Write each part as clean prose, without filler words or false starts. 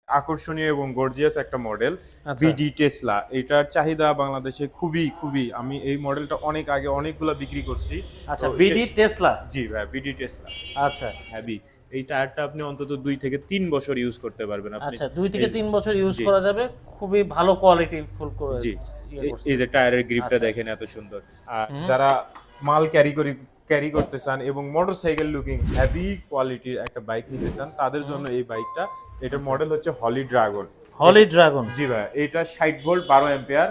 আকর্ষণীয় এবং গর্জিয়াস একটা মডেল বিডি টেসলা। এটার চাহিদা বাংলাদেশে খুবই খুবই, আমি এই মডেলটা অনেক আগে অনেকগুলো বিক্রি করছি। আচ্ছা, বিডি টেসলা। জি ভাই, বিডি টেসলা। আচ্ছা হ্যাভি। এই টায়ারটা আপনি অন্তত 2 থেকে 3 বছর ইউজ করতে পারবেন আপনি। আচ্ছা, 2 থেকে 3 বছর ইউজ জি করা যাবে। খুবই ভালো কোয়ালিটি ফুল করে জি করছে। এই যে টায়ারের গ্রিপটা আচ্ছা। দেখেন এত সুন্দর। আর যারা মাল ক্যারি করতে চান এবং মোটরসাইকেল লুকিং হেভি কোয়ালিটির একটা বাইক নিতে চান তাদের জন্য এই বাইকটা। এটার মডেল হচ্ছে হলি ড্রাগন। হলি ড্রাগন। জি ভাই, এটা 60 volt 12 ampere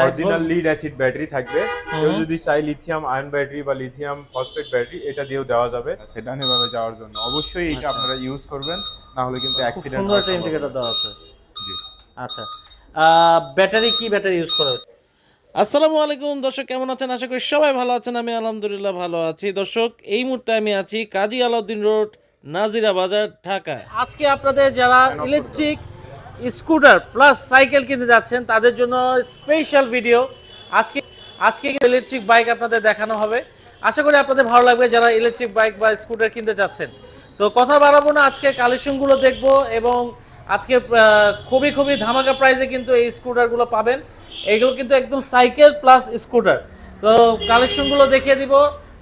original lead acid battery থাকবে। কেউ যদি চাই লিথিয়াম আয়ন ব্যাটারি বা লিথিয়াম ফসফেট ব্যাটারি, এটা দিয়েও দেওয়া যাবে সেডানে ভাবে যাওয়ার জন্য। অবশ্যই এটা আপনারা ইউজ করবেন, না হলে কিন্তু খুব অ্যাক্সিডেন্ট সুন্দর হওয়ার একটা ইন্ডিকেটর সম্ভাবনা দেওয়া আছে। আছে। জি আচ্ছা, ব্যাটারি কি ব্যাটারি ইউজ করা হচ্ছে? আসসালামু আলাইকুম দর্শক, কেমন আছেন? আশা করি সবাই ভালো আছেন। আমি আলহামদুলিল্লাহ ভালো আছি। দর্শক, এই মুহূর্তে আমি আছি কাজী আলাউদ্দিন রোড, নাজিরা বাজার, ঢাকা। আজকে আপনাদের যারা ইলেকট্রিক স্কুটার প্লাস সাইকেল কিনতে যাচ্ছেন তাদের জন্য স্পেশাল ভিডিও। আজকে আজকে ইলেকট্রিক বাইক আপনাদের দেখানো হবে। আশা করি আপনাদের ভালো লাগবে যারা ইলেকট্রিক বাইক বা স্কুটার কিনতে যাচ্ছেন। তো কথা বাড়াবো না, আজকে কালেকশনগুলো দেখবো এবং আজকে খুবই খুবই ধামাকা প্রাইসে কিন্তু এই স্কুটারগুলো পাবেন। এইগুলো কিন্তু একদম সাইকেল প্লাস স্কুটার। তো কালেকশনগুলো দেখিয়ে দিব।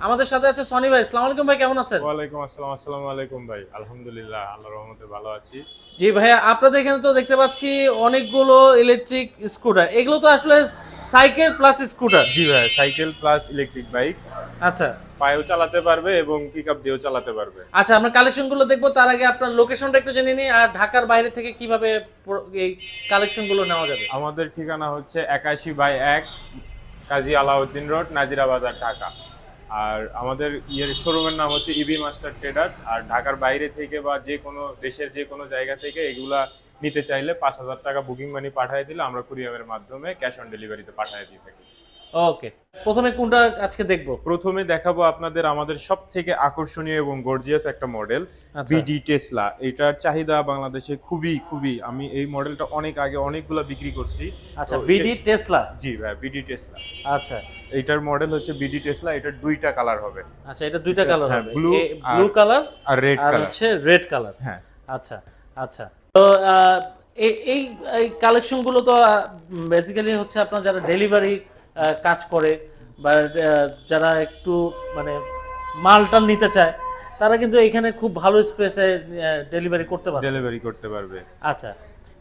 আমাদের সাথে আছে সনি ভাই। আসসালামু আলাইকুম ভাই, কেমন আছেন? ওয়ালাইকুম আসসালাম। আসসালামু আলাইকুম ভাই, আলহামদুলিল্লাহ আল্লাহর রহমতে ভালো আছি। জি ভাইয়া, আপনাদের এখানে তো দেখতে পাচ্ছি অনেকগুলো ইলেকট্রিক স্কুটার। এগুলো তো আসলে সাইকেল প্লাস স্কুটার। জি ভাই, সাইকেল প্লাস ইলেকট্রিক বাইক। আচ্ছা পায়েও চালাতে পারবে এবং পিকআপ দিয়েও চালাতে পারবে। আচ্ছা, আমরা কালেকশনগুলো দেখবো। তার আগে আপনার লোকেশনটা একটু জেনে নিই, আর ঢাকার বাইরে থেকে কিভাবে এই কালেকশনগুলো নেওয়া যাবে। আমাদের ঠিকানা হচ্ছে 81/1 কাজী আলাউদ্দিন রোড, নাজিরা বাজার, ঢাকা। আর আমাদের শোরুমের নাম হচ্ছে ইবি মাস্টার ট্রেডার্স। আর ঢাকার বাইরে থেকে বা যে কোনো দেশের যে কোনো জায়গা থেকে এগুলা নিতে চাইলে 5,000 টাকা বুকিং মানি পাঠিয়ে দিলে আমরা কুরিয়ারের মাধ্যমে ক্যাশ অন ডেলিভারিতে পাঠিয়ে দিয়ে থাকি। ওকে, প্রথমে কোনটা আজকে দেখবো? প্রথমে দেখাবো আপনাদের আমাদের সব থেকে আকর্ষণীয় এবং গর্জিয়াস একটা মডেল আচ্ছা। BD Tesla. এটার চাহিদা বাংলাদেশে খুবই খুবই, আমি এই মডেলটা অনেক আগে অনেকগুলো বিক্রি করছি। আচ্ছা, বিডি টেসলা। জি ভাই, বিডি টেসলা। আচ্ছা এটার মডেল হচ্ছে বিডি টেসলা। এটার 2টা কালার হবে। আচ্ছা, এটা দুইটা কালার হ্যাঁ, হবে, ব্লু কালার আর রেড আর কালার। হচ্ছে রেড কালার। হ্যাঁ আচ্ছা আচ্ছা। তো এই এই কালেকশনগুলো তো বেসিক্যালি হচ্ছে আপনার যারা ডেলিভারি কাজ করে বা যারা একটু মানে মালটাল নিতে চায় তারা কিন্তু এখানে খুব ভালো স্পেসে ডেলিভারি করতে পারছে। ডেলিভারি করতে পারবে। আচ্ছা,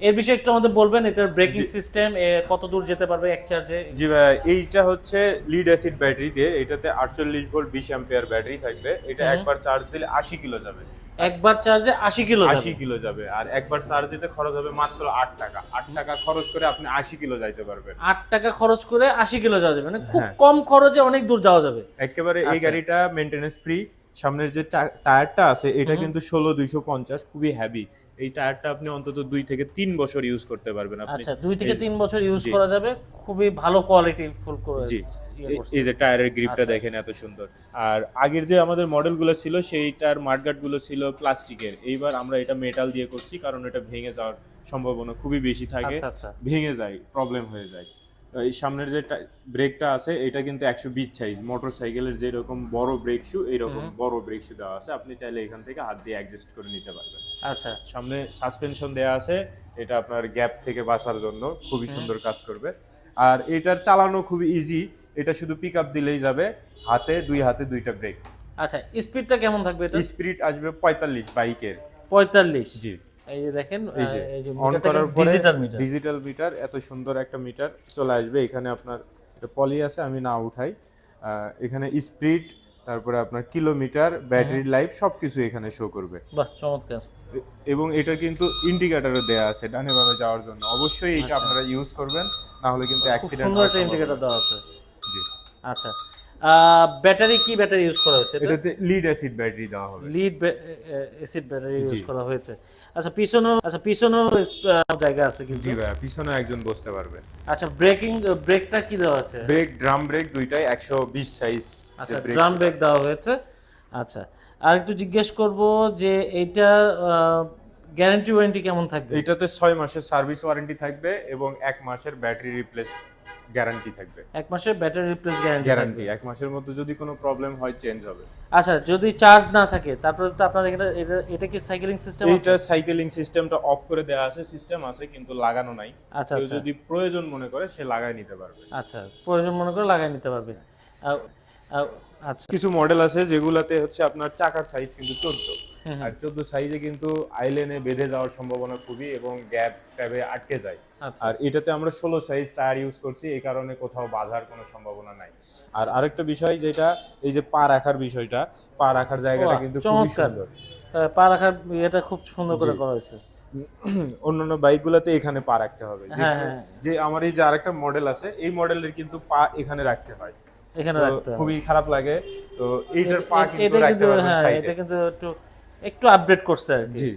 এর বিষয়ে একটু আমাদের বলবেন, এটার ব্রেকিং সিস্টেম কত দূর যেতে পারবে এক চার্জে? জি ভাই, এইটা হচ্ছে লিড অ্যাসিড ব্যাটারি দিয়ে। এটাতে 48 ভোল্ট 20 অ্যাম্পিয়ার ব্যাটারি থাকবে। এটা একবার চার্জ দিলে 80 কিলো যাবে। একবার চার্জে 80 কিলো যাবে? 80 কিলো যাবে। আর একবার চার্জ দিতে খরচ হবে মাত্র 8 টাকা। 8 টাকা খরচ করে আপনি 80 কিলো যাইতে পারবেন। 8 টাকা খরচ করে 80 কিলো যাওয়া যাবে, মানে খুব হ্যাঁ। কম খরচে অনেক দূর যাওয়া যাবে। একেবারে এই আচ্ছা। গাড়িটা মেইনটেনেন্স ফ্রি। সামনের যে টায়ারটা আছে এটা কিন্তু 16250, খুবই হেভি। এই টায়ারটা আপনি অন্তত 2 থেকে 3 বছর ইউজ করতে পারবেন আপনি। আচ্ছা, 2 থেকে 3 বছর ইউজ জি করা যাবে। খুবই ভালো কোয়ালিটি ফুল করে জি করছে। এই যে টায়ারের গ্রিপটা আচ্ছা। দেখেন এত সুন্দর। আর আগের যে আমাদের মডেলগুলো ছিল সেইটার মাডগার্ড গুলো ছিল প্লাস্টিকের। এইবার আমরা এটা মেটাল দিয়ে করছি, কারণ এটা ভেঙে যাওয়ার সম্ভাবনা খুবই বেশি থাকে। আচ্ছা আচ্ছা। ভেঙে যায়, প্রবলেম হয়ে যায়। তো এই সামনের যে ব্রেকটা আছে এটা কিন্তু 120 সাইজ। মোটরসাইকেলের যেরকম বড় ব্রেক শু, এইরকম বড় ব্রেক শু দেওয়া আছে। আপনি চাইলে এখান থেকে হাত দিয়ে অ্যাডজাস্ট করে নিতে পারবেন। আচ্ছা সামনে সাসপেনশন দেয়া আছে, এটা আপনার গ্যাপ থেকে বাঁচার জন্য খুবই সুন্দর কাজ করবে। আর এটার চালানো খুবই ইজি। এটা শুধু পিক আপ দিলেই যাবে। দুই হাতে 2টা ব্রেক। আচ্ছা, স্পিডটা কেমন থাকবে এটা? স্পিড আসবে 45 বাইকের। 45? জি এই যে দেখেন, এই যে এই যে অন মিটারটা করার পরে ডিজিটাল মিটার। ডিজিটাল মিটার, এত সুন্দর একটা মিটার চলে আসবে। এখানে আপনার পলি আছে, আমি না উঠাই। এখানে স্পিড, তারপরে আপনার কিলোমিটার, ব্যাটারি লাইফ সবকিছু এখানে শো করবে। বাহ, চমৎকার। এবং এটা কিন্তু ইন্ডিকেটরও দেয়া আছে ডানে বামে যাওয়ার জন্য। অবশ্যই এটা আচ্ছা। আপনারা ইউজ করবেন, না হলে কিন্তু খুব অ্যাক্সিডেন্ট সুন্দর হওয়ার একটা ইন্ডিকেটর সম্ভাবনা দেওয়া আছে। আছে। জি আচ্ছা, ব্যাটারি কি ব্যাটারি ইউজ করা হচ্ছে? এটাতে লিড অ্যাসিড ব্যাটারি দেওয়া হবে। লিড অ্যাসিড ব্যাটারি ইউজ জি করা হয়েছে। আচ্ছা, পিছনেও জায়গা আছে কিন্তু। জি ভাইয়া, পিছনে একজন বসতে পারবে। আচ্ছা, ব্রেকটা কি দেওয়া আছে? ব্রেক, ড্রাম ব্রেক দুইটাই 120 সাইজ। আচ্ছা, ড্রাম ব্রেক দেওয়া হয়েছে। আচ্ছা, আর একটু জিজ্ঞেস করব যে এইটা গ্যারান্টি ওয়ারেন্টি কেমন থাকবে? এটাতে 6 মাসের সার্ভিস ওয়ারেন্টি থাকবে এবং 1 মাসের ব্যাটারি রিপ্লেস গ্যারান্টি থাকবে। 1 মাসের ব্যাটারি রিপ্লেস গ্যারান্টি 1 মাসের মধ্যে যদি কোনো প্রবলেম হয় চেঞ্জ হবে। আচ্ছা, যদি চার্জ না থাকে তারপরে তো আপনাদের এটা কি সাইকেলিং সিস্টেম আছে? এইটা সাইকেলিং সিস্টেমটা অফ করে দেওয়া আছে, সিস্টেম আছে কিন্তু লাগানো নাই। আচ্ছা কেউ আচ্ছা যদি প্রয়োজন মনে করে সে লাগায় নিতে পারবে। আচ্ছা, প্রয়োজন মনে করে লাগাই নিতে পারবে। আচ্ছা কিছু মডেল আছে যেগুলাতে হচ্ছে আপনার চাকার সাইজ কিন্তু 14, আর 14 সাইজে কিন্তু আইল্যান্ডে বেঁধে যাওয়ার সম্ভাবনা খুবই এবং গ্যাপ ট্যাবে আটকে যায়। আচ্ছা। আর এটাতে আমরা 16 সাইজ টায়ার ইউজ করছি, এই কারণে কোথাও বাধার কোনো সম্ভাবনা নাই। আর আরেকটা বিষয় যেটা, এই যে পা রাখার বিষয়টা, পা রাখার জায়গাটা কিন্তু খুবই চমৎকার। সুন্দর। পা রাখার এটা খুব সুন্দর করে করা হয়েছে। অন্যান্য বাইকগুলোতে এখানে পা রাখতে হবে। হ্যাঁ হ্যাঁ, যে আমার এই যে আরেকটা মডেল আছে, এই মডেলের কিন্তু পা এখানে রাখতে হয়, এখানে তো রাখতে হবে। খুবই খারাপ লাগে। তো এইটার পা কিন্তু এটা রাখতে কিন্তু পারবেন হ্যাঁ, সাইডে। এটা কিন্তু একটু আপডেট করছে আর কি। জি।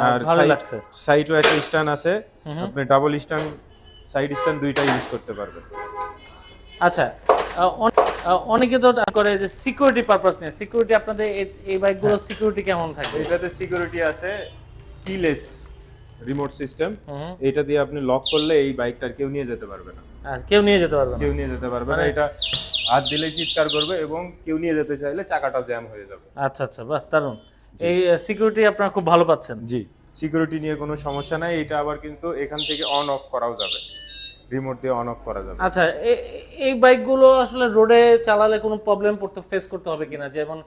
আর ভালো লাগছে। সাইডও একটা স্ট্যান্ড আছে, আপনি ডাবল স্ট্যান্ড সাইড স্ট্যান্ড দুইটা ইউজ করতে পারবেন। আচ্ছা, অনেকে তো করে যে সিকিউরিটি পারপাস নিয়ে, সিকিউরিটি আপনাদের এই বাইকগুলো সিকিউরিটি কেমন থাকে? এটাতে সিকিউরিটি আছে কিলেস রিমোট সিস্টেম, এটা দিয়ে আপনি লক করলে এই বাইকটার কেউ নিয়ে যেতে পারবে না। আর কেউ নিয়ে যেতে পারবে না? কেউ নিয়ে যেতে পারবে না, এটা হাত দিলেই চিৎকার করবে এবং কেউ নিয়ে যেতে চাইলে চাকাটা জ্যাম হয়ে যাবে। আচ্ছা আচ্ছা, বাহ দারুণ। এই সিকিউরিটি আপনারা খুব ভালো পাচ্ছেন? জি, সিকিউরিটি নিয়ে কোনো সমস্যা নাই। এটা আবার কিন্তু এখান থেকে অন অফ করাও যাবে, রিমোট দিয়ে অন অফ করা যাবে। আচ্ছা, এই বাইকগুলো আসলে রোডে চালালে কোনো প্রবলেম ফেস করতে হবে কিনা? যেমন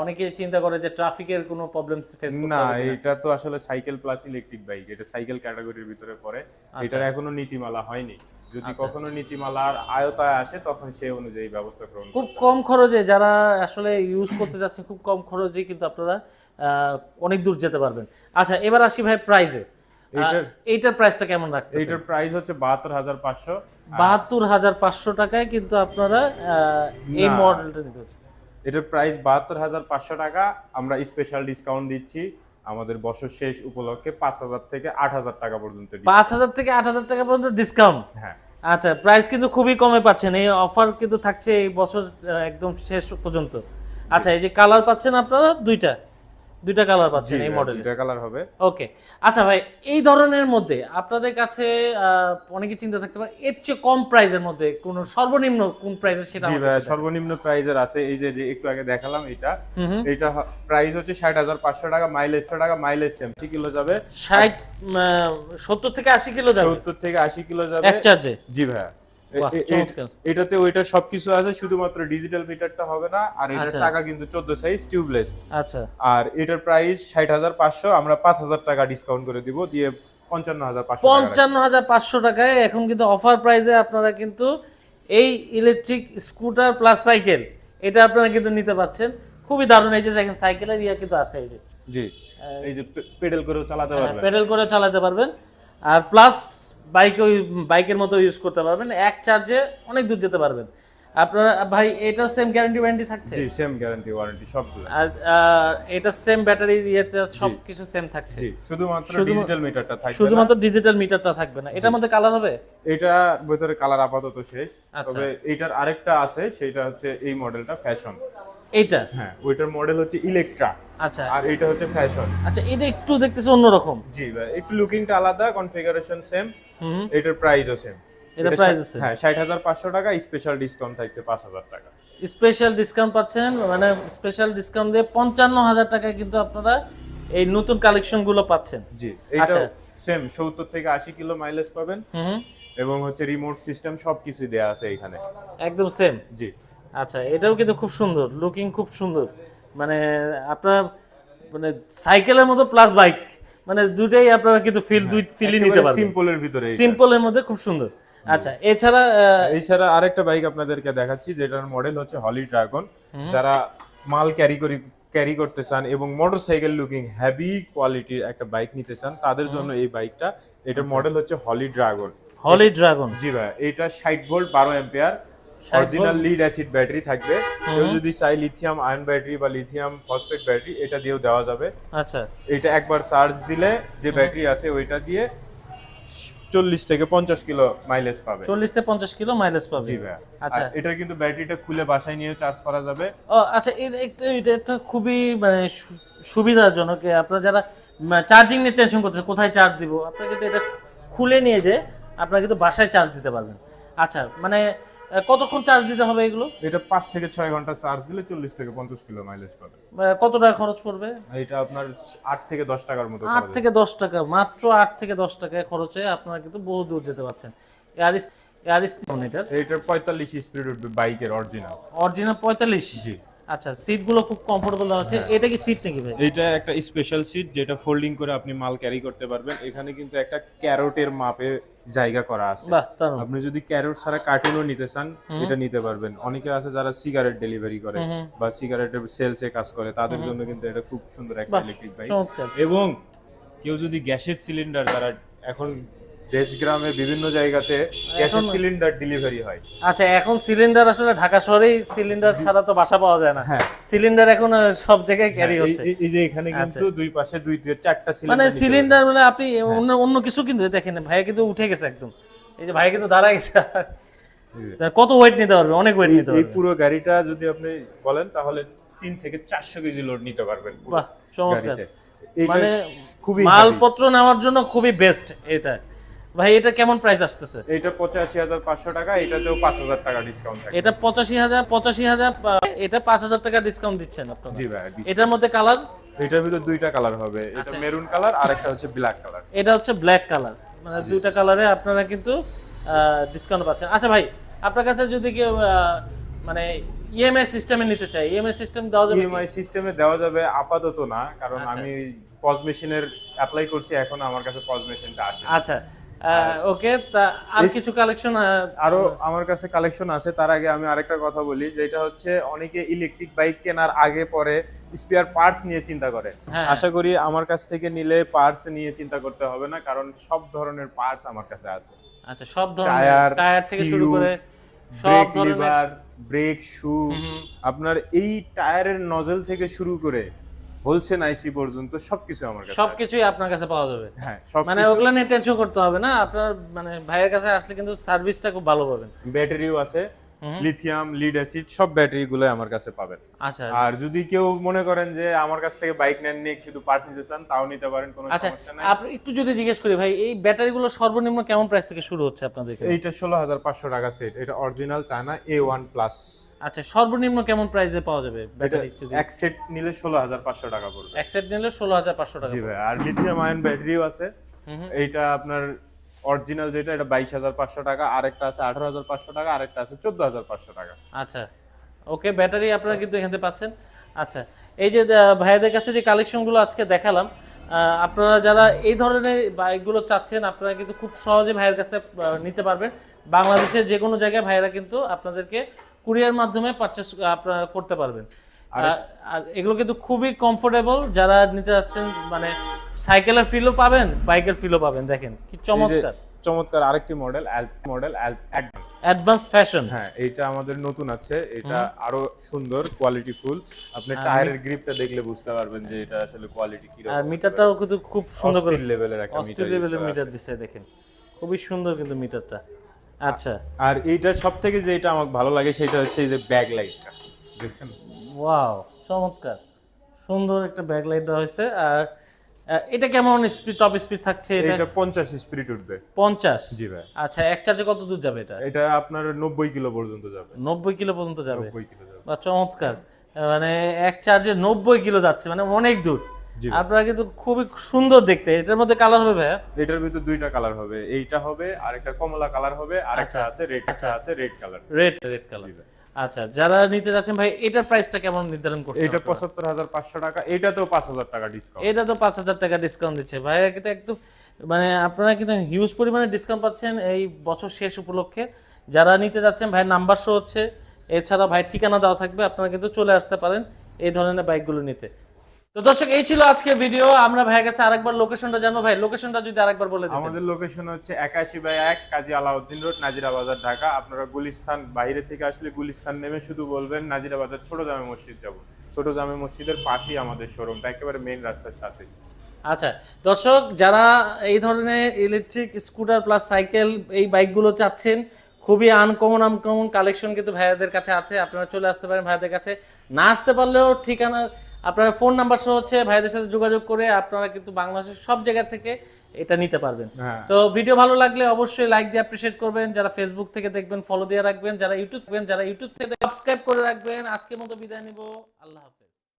অনেকে চিন্তা করে যে ট্রাফিকের কোনো প্রবলেম ফেস করতে না, হবে কিনা? এটা তো আসলে সাইকেল প্লাস ইলেকট্রিক বাইক, এটা সাইকেল ক্যাটাগরির ভিতরে পড়ে। এটার এখনো নীতিমালা হয়নি, যদি কখনো নীতিমালার আয়তায় আসে তখন সেই অনুযায়ী ব্যবস্থা গ্রহণ খুব কম খরচে যারা আসলে ইউজ করতে যাচ্ছে, খুব কম খরচে কিন্তু আপনারা অনেক দূর যেতে পারবেন। আচ্ছা, এবার আসি ভাই প্রাইসে। এইটার প্রাইসটা কেমন রাখতেছেন? এইটার প্রাইস হচ্ছে 72,500। 72,500 টাকায় কিন্তু আপনারা এই মডেলটা নিতে হচ্ছে। এটার প্রাইস 72,500 টাকা। আমরা স্পেশাল ডিসকাউন্ট দিচ্ছি আমাদের বছর শেষ উপলক্ষে 5,000 থেকে 8,000 টাকা পর্যন্ত। 5,000 থেকে 8,000 টাকা পর্যন্ত ডিসকাউন্ট? হ্যাঁ। আচ্ছা, প্রাইস কিন্তু খুবই কমে পাচ্ছেন। এই অফার কিন্তু থাকছে এই বছর একদম শেষ পর্যন্ত। আচ্ছা, এই যে কালার পাচ্ছেন আপনারা দুইটা কালার পাচ্ছেন এই মডেলে। দুইটা কালার হবে। ওকে। আচ্ছা ভাই, এই ধরনের মধ্যে আপনাদের কাছে অনেকে চিন্তা থাকতে পারে এর চেয়ে কম প্রাইসের মধ্যে কোন সর্বনিম্ন কোন প্রাইসের সেটা জি ভাই, সর্বনিম্ন প্রাইজের আছে। এই যে একটু আগে দেখালাম এটা প্রাইস হচ্ছে 60,500 টাকা, মাইলেজ সেম 80 কিলো যাবে। 70 থেকে 80 কিলো যাবে? 70 থেকে 80 কিলো যাবে এক চার্জে? জি ভাই। বাহ, চমৎকার। এটাতে ওইটা সবকিছু আছে, শুধুমাত্র ডিজিটাল মিটারটা হবে না। আর এটার চাকা কিন্তু 14 সাইজ টিউবলেস। আচ্ছা। আর এটার প্রাইস 60,500, আমরা 5,000 টাকা ডিসকাউন্ট করে দিব, দিয়ে 55,500 টাকা। 55,500 টাকায় এখন কিন্তু অফার প্রাইসে আপনারা কিন্তু এই ইলেকট্রিক স্কুটার প্লাস সাইকেল এটা আপনারা কিন্তু নিতে পাচ্ছেন। খুবই দারুণ। এই যে দেখেন সাইকেলের কিন্তু আছে, এই যে জি, এই যে পেডেল করেও চালাতে পারবেন, পেডেল করে চালাতে পারবেন। আর প্লাস বাইকের মতো ইউজ করতে পারবেন, এক চার্জে অনেক দূর যেতে পারবেন আপনারা। ভাই, এটা সেম গ্যারান্টি ওয়ারেন্টি থাকছে? জি, সেম গ্যারান্টি ওয়ারেন্টি সবগুলো। আর এটা সেম ব্যাটারি ইয়েতে সবকিছু সেম থাকছে? জি, শুধুমাত্র ডিজিটাল মিটারটা থাকবে, শুধুমাত্র ডিজিটাল মিটারটা থাকবে না। এটার মধ্যে কালার হবে? এটা ভিতরে কালার আপাতত শেষ, তবে এইটার আরেকটা আছে, সেটা হচ্ছে এই মডেলটা ফ্যাশন। এইটা? হ্যাঁ, ওইটার মডেল হচ্ছে ইলেকট্রা। আচ্ছা। আর এটা হচ্ছে ফ্যাশন। আচ্ছা, এটা একটু দেখতেছি অন্যরকম। জি ভাই, একটু লুকিংটা আলাদা, কনফিগারেশন সেম, এটার প্রাইসও সেম। এটা প্রাইস আছে? হ্যাঁ, 60,500 টাকা, স্পেশাল ডিসকাউন্ট থাকছে 5,000 টাকা। স্পেশাল ডিসকাউন্ট পাচ্ছেন, মানে স্পেশাল ডিসকাউন্ট দিয়ে 55,000 টাকায় কিন্তু আপনারা এই নতুন কালেকশন গুলো পাচ্ছেন। জি, এটা সেম 70 থেকে 80 কিলো মাইলেজ পাবেন এবং হচ্ছে রিমোট সিস্টেম সবকিছু দেয়া আছে এখানে, একদম সেম। জি। আচ্ছা, এটাও কিন্তু খুব সুন্দর, লুকিং খুব সুন্দর। মানে আপনারা মানে সাইকেলের মতো প্লাস বাইক, মানে দুটাই আপনারা কিন্তু ফিলই নিতে পারবেন। সিম্পলের ভিতরে, সিম্পলের মধ্যে খুব সুন্দর। আচ্ছা, এছাড়া আরেকটা বাইক আপনাদেরকে দেখাচ্ছি, যেটার মডেল হচ্ছে হলি ড্রাগন। যারা মাল ক্যারি করতে চান এবং মোটরসাইকেল লুকিং হেভি কোয়ালিটির একটা বাইক নিতে চান, তাদের জন্য এই বাইকটা। এটার মডেল হচ্ছে হলি ড্রাগন। জি ভাই, এটা 60 volt 12 ampere original lead acid battery থাকবে। কেউ যদি চাই লিথিয়াম আয়ন ব্যাটারি বা লিথিয়াম ফসফেট ব্যাটারি, এটা দিয়েও দেওয়া যাবে। আচ্ছা, এটা একবার চার্জ দিলে যে ব্যাটারি আছে ওইটা দিয়ে 40 থেকে 50 কিলো মাইলেজ পাবে। 40 থেকে 50 কিলো মাইলেজ পাবে? জি ভাই। আচ্ছা, এটা কিন্তু ব্যাটারিটা খুলে বাসায় নিয়ে চার্জ করা যাবে। ও আচ্ছা, এটা খুবই মানে সুবিধাজনক। আপনারা যারা চার্জিং নিয়ে টেনশন করতেছে কোথায় চার্জ দিব, আপনারা কিন্তু এটা খুলে নিয়ে যে আপনারা কিন্তু বাসায় চার্জ দিতে পারবেন। আচ্ছা মানে কতক্ষণ চার্জ দিতে হবে এগুলো? এটা 5 থেকে 6 ঘন্টা চার্জ দিলে 40 থেকে 50 কিলো মাইলেজ পাবে। কত টাকা খরচ পড়বে? এটা আপনার 8 থেকে 10 টাকার মতো 8 থেকে 10 টাকা, মাত্র 8 থেকে 10 টাকায় খরচে আপনারা কিন্তু বহু দূর যেতে পারছেন। এয়ারিস এয়ারিস এটার এইটার 45 স্পিড উঠবে বাইকের অরিজিনাল। অরিজিনাল 45? জি। আচ্ছা, সিটগুলো খুব কমফোর্টেবল দেওয়া আছে। এটা কি সিট নাকি ভাই? এটা একটা স্পেশাল সিট যেটা ফোল্ডিং করে আপনি মাল ক্যারি করতে পারবেন। এখানে কিন্তু একটা ক্যারোটের মাপে জায়গা করা আছে। বাহ, দারুণ। আপনি যদি ক্যারোট ছাড়া কার্টুনও নিতে চান এটা নিতে পারবেন। অনেকে আছে যারা সিগারেট ডেলিভারি করে বা সিগারেটের সেলসে কাজ করে, তাদের জন্য কিন্তু এটা খুব সুন্দর একটা ইলেকট্রিক বাইক। চমৎকার। এবং কেউ যদি গ্যাসের সিলিন্ডার, যারা এখন দেশ গ্রামে বিভিন্ন জায়গাতে গ্যাসের সিলিন্ডার ডেলিভারি হয়। আচ্ছা, এখন সিলিন্ডার আসলে ঢাকা শহরেই সিলিন্ডার ছাড়া তো বাসা পাওয়া যায় না। হ্যাঁ। সিলিন্ডার এখন সব জায়গায় ক্যারি হচ্ছে। এই যে এখানে কিন্তু দুই পাশে 2 থেকে 4টা মানে সিলিন্ডার। সিলিন্ডার মানে আপনি অন্য অন্য কিছু কিন্তু দেখেন, ভাই কিন্তু উঠে গেছে একদম। এই যে ভাই কিন্তু দাঁড়ায় গেছে। কত ওয়েট নিতে পারবে? অনেক ওয়েট নিতে এই পারবে। পুরো গাড়িটা যদি আপনি বলেন তাহলে 3 থেকে 400 কেজি লোড নিতে পারবেন পুরো বাহ, চমৎকার। গাড়িতে। এইটা মানে খুবই মালপত্র নেওয়ার জন্য খুবই বেস্ট এটা। ভাই এটা কেমন প্রাইস আসতেছে? এটা 85,500 টাকা, এটাতেও 5,000 টাকা ডিসকাউন্ট থাকে। এটা 85,000 এটা 5,000 টাকা ডিসকাউন্ট দিচ্ছেন আপনারা? জি ভাই। এটার মধ্যে কালার? এটার ভিতর দুইটা কালার হবে, এটা মেরুন কালার আর একটা হচ্ছে ব্ল্যাক কালার। এটা হচ্ছে ব্ল্যাক কালার, মানে দুইটা কালারে আপনারা কিন্তু ডিসকাউন্ট পাচ্ছেন। আচ্ছা ভাই, আপনার কাছে যদি কেউ মানে ইএমআই সিস্টেমে নিতে চায়, ইএমআই সিস্টেম দেওয়া যাবে? ইএমআই সিস্টেমে দেওয়া যাবে আপাতত না, কারণ আমি পজ মেশিনের অ্যাপ্লাই করছি, এখন আমার কাছে পজ মেশিনটা আসে। আচ্ছা, ওকে। তা আর কিছু কালেকশন আরো আমার কাছে কালেকশন আছে। তার আগে আমি আরেকটা কথা বলি, যেটা হচ্ছে অনেকে ইলেকট্রিক বাইক কেনার আগে পরে স্পেয়ার পার্টস নিয়ে চিন্তা করে। আশা করি আমার কাছ থেকে নিলে পার্টস নিয়ে চিন্তা করতে হবে না, কারণ সব ধরনের পার্টস আমার কাছে আছে। আচ্ছা, সব ধরনের টায়ার থেকে শুরু করে সব ধরনের লিভার, ব্রেক শু, আপনার এই টায়ারের নজল থেকে শুরু করে হোলসেল আইসি পর্যন্ত সবকিছু আমার কাছে আছে। সবকিছুই আপনার কাছে পাওয়া যাবে। হ্যাঁ, সব মানে ওগুলা নিয়ে টেনশন করতে হবে না আপনার, মানে ভাইয়ের কাছে আসলে কিন্তু সার্ভিসটা খুব ভালো পাবেন। ব্যাটারিও আছে, লিথিয়াম, লিড অ্যাসিড সব ব্যাটারি গুলো আমার কাছে পাবেন। আচ্ছা। আর যদি কেউ মনে করেন যে আমার কাছ থেকে বাইক নেন নিয়ে শুধু পার্টস নিতে চান, তাও নিতে পারেন, কোনো আচ্ছা, সমস্যা নাই। আপনি একটু যদি জিজ্ঞেস করি ভাই, এই ব্যাটারিগুলো সর্বনিম্ন কেমন প্রাইস থেকে শুরু হচ্ছে আপনাদের এখানে? এইটা 16,500 টাকা সেট, এটা অরিজিনাল চায়না A1 প্লাস। আচ্ছা, সর্বনিম্ন কেমন প্রাইসে পাওয়া যাবে এটা ব্যাটারি? যদি এক সেট নিলে 16,500 টাকা পড়বে। এক সেট নিলে 16,500 টাকা। জি ভাই। আর লিথিয়াম আয়ন ব্যাটারিও আছে। এইটা আপনার অরিজিনাল যেটা, এটা 22,500 টাকা, আরেকটা আছে 18,500 টাকা, আরেকটা আছে 14,500 টাকা। আচ্ছা, ওকে, ব্যাটারি আপনারা কিন্তু এখানে পাচ্ছেন। আচ্ছা, এই যে ভাইয়াদের কাছে যে কালেকশনগুলো আজকে দেখালাম, আপনারা যারা এই ধরনের বাইকগুলো চাচ্ছেন, আপনারা কিন্তু খুব সহজে ভাইয়ের কাছে নিতে পারবেন। বাংলাদেশের যে কোনো জায়গায় ভাইয়েরা কিন্তু আপনাদেরকে কুরিয়ার মাধ্যমে পারচেস আপনারা করতে পারবেন। আর এগুলো কিন্তু খুবই কমফোর্টেবল। যারা নিতে যাচ্ছেন, মানে সাইকেলের ফিলও পাবেন, বাইকের ফিলও পাবেন। দেখেন কি চমৎকার চমৎকার আরেকটি মডেল অ্যাডভান্স ফ্যাশন। হ্যাঁ, এটা আমাদের নতুন আছে, এটা আরো সুন্দর কোয়ালিটি ফুল। আপনি টায়ারের গ্রিপটা দেখলে বুঝতে পারবেন যে এটা আসলে কোয়ালিটি কি রকম। আর মিটারটাও কিন্তু খুব সুন্দর করে লেভেলের একটা অস্থির লেভেলের মিটার দিছে, দেখেন খুবই সুন্দর কিন্তু মিটারটা। আচ্ছা, আর এইটা সবথেকে যেটা আমার ভালো লাগে সেটা হচ্ছে এই যে ব্যাক লাইটটা, দেখছেন? ওয়াও, চমৎকার সুন্দর একটা ব্যাক লাইট দেওয়া হয়েছে। আর এটা কেমন স্পিড, টপ স্পিড থাকছে? এটা 50 স্পিড উঠবে। 50? জি ভাই। আচ্ছা, এক চার্জে কত দূর যাবে এটা? এটা আপনার 90 কিলো পর্যন্ত যাবে। 90 কিলো পর্যন্ত যাবে? 90 কিলো যাবে। বা চমৎকার, মানে এক চার্জে 90 কিলো যাচ্ছে, মানে অনেক দূর। আপনারা কিন্তু খুবই সুন্দর দেখতে। এটার মধ্যে কালার হবে ভাইয়া? এটার ভিতর দুইটা কালার হবে, এইটা হবে আর একটা কমলা কালার হবে, আর একটা আছে রেড, আছে রেড কালার। Red colour. আচ্ছা, যারা নিতে যাচ্ছেন ভাই, এটার প্রাইসটা কেমন নির্ধারণ করছেন? এটা 75,500 টাকা, এটাতেও 5,000 টাকা ডিসকাউন্ট। এটা তো 5,000 টাকা ডিসকাউন্ট দিচ্ছে ভাইয়া, কিন্তু একদম মানে আপনারা কিন্তু হিউজ পরিমাণে ডিসকাউন্ট পাচ্ছেন এই বছর শেষ উপলক্ষে। যারা নিতে যাচ্ছেন, ভাইয়ের নাম্বার শো হচ্ছে, এছাড়া ভাইয়ের ঠিকানা দেওয়া থাকবে, আপনারা কিন্তু চলে আসতে পারেন এই ধরনের বাইকগুলো নিতে। তো দর্শক, এই ছিল আজকের ভিডিও। আমরা ভাইয়ের কাছে আরেকবার লোকেশনটা জানবো। ভাই লোকেশনটা যদি আরেকবার বলে দিতেন। আমাদের লোকেশন হচ্ছে 81/1 কাজী আলাউদ্দিন রোড, নাজিরা বাজার, ঢাকা। আপনারা গুলিস্তান বাইরে থেকে আসলে গুলিস্তান নেমে শুধু বলবেন নাজিরা বাজার ছোট জামে মসজিদ যাব। ছোট জামে মসজিদের পাশেই আমাদের শোরুমটা, একেবারে মেইন রাস্তার সাথে। আচ্ছা দর্শক, যারা এই ধরনের ইলেকট্রিক স্কুটার প্লাস সাইকেল এই বাইকগুলো চাচ্ছেন, খুবই আনকমন কালেকশন কিন্তু ভাইয়াদের কাছে আছে। আপনারা চলে আসতে পারেন ভাইয়াদের কাছে। না আসতে পারলেও ঠিকানা, আপনার ফোন নাম্বার সহ হচ্ছে ভাইয়াদের সাথে যোগাযোগ করে আপনারা কিন্তু বাংলাদেশের সব জায়গা থেকে এটা নিতে পারবেন। হ্যাঁ। তো ভিডিও ভালো লাগলে অবশ্যই লাইক দিয়ে অ্যাপ্রিশিয়েট করবেন, যারা ফেসবুক থেকে দেখবেন ফলো দিয়ে রাখবেন, যারা ইউটিউব থেকে সাবস্ক্রাইব করে রাখবেন। আজকের মতো বিদায় নিব, আল্লাহ হাফেজ।